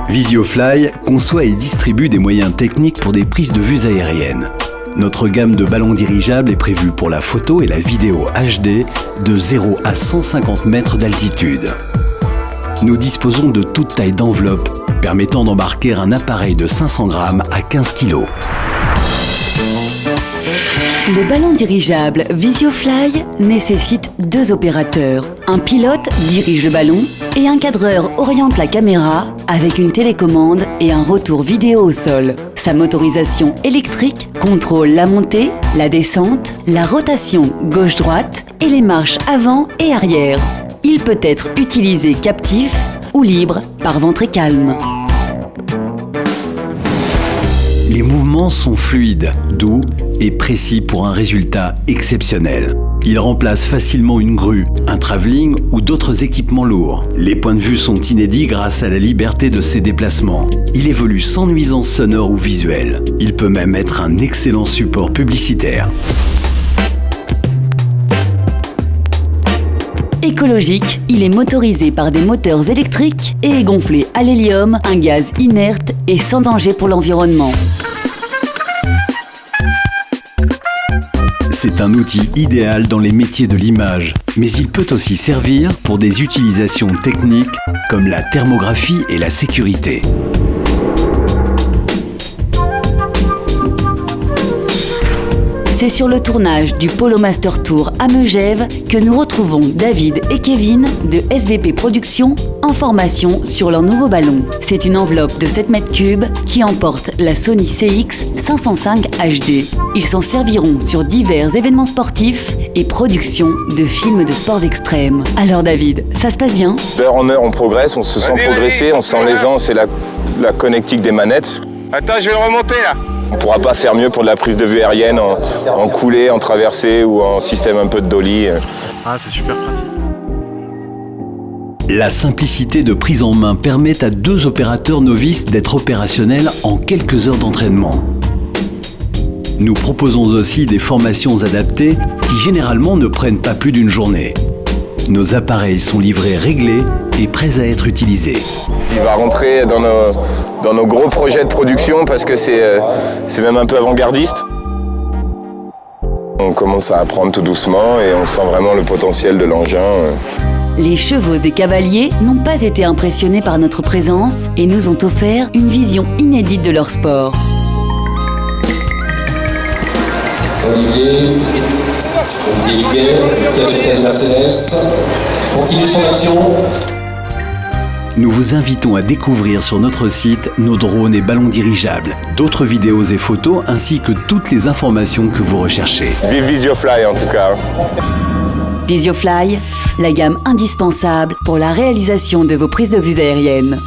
Visiofly conçoit et distribue des moyens techniques pour des prises de vues aériennes. Notre gamme de ballons dirigeables est prévue pour la photo et la vidéo HD de 0 à 150 mètres d'altitude. Nous disposons de toute taille d'enveloppe permettant d'embarquer un appareil de 500 grammes à 15 kg. Le ballon dirigeable Visiofly nécessite 2 opérateurs. Un pilote dirige le ballon et un cadreur oriente la caméra avec une télécommande et un retour vidéo au sol. Sa motorisation électrique contrôle la montée, la descente, la rotation gauche-droite et les marches avant et arrière. Il peut être utilisé captif ou libre par ventre et calme. Les mouvements sont fluides, doux et précis pour un résultat exceptionnel. Il remplace facilement une grue, un travelling ou d'autres équipements lourds. Les points de vue sont inédits grâce à la liberté de ses déplacements. Il évolue sans nuisance sonore ou visuelle. Il peut même être un excellent support publicitaire. Écologique, il est motorisé par des moteurs électriques et est gonflé à l'hélium, un gaz inerte et sans danger pour l'environnement. C'est un outil idéal dans les métiers de l'image, mais il peut aussi servir pour des utilisations techniques comme la thermographie et la sécurité. C'est sur le tournage du Polo Master Tour à Megève que nous retrouvons David et Kevin de SVP Productions en formation sur leur nouveau ballon. C'est une enveloppe de 7 mètres cubes qui emporte la Sony CX505 HD. Ils s'en serviront sur divers événements sportifs et productions de films de sports extrêmes. Alors David, ça se passe bien? D'heure en heure, on progresse, on se sent progresser, on sent l'aisance et la connectique des manettes. Attends, je vais le remonter là. On ne pourra pas faire mieux pour de la prise de vue aérienne en coulée, en traversée ou en système un peu de dolly. Ah, c'est super pratique. La simplicité de prise en main permet à 2 opérateurs novices d'être opérationnels en quelques heures d'entraînement. Nous proposons aussi des formations adaptées qui généralement ne prennent pas plus d'une journée. Nos appareils sont livrés réglés et prêts à être utilisés. Il va rentrer dans nos gros projets de production parce que c'est même un peu avant-gardiste. On commence à apprendre tout doucement et on sent vraiment le potentiel de l'engin. Les chevaux et cavaliers n'ont pas été impressionnés par notre présence et nous ont offert une vision inédite de leur sport. Olivier Higuet, capitaine Mercedes, continue son action. Nous vous invitons à découvrir sur notre site nos drones et ballons dirigeables, d'autres vidéos et photos ainsi que toutes les informations que vous recherchez. Vive Visiofly en tout cas. Visiofly, la gamme indispensable pour la réalisation de vos prises de vues aériennes.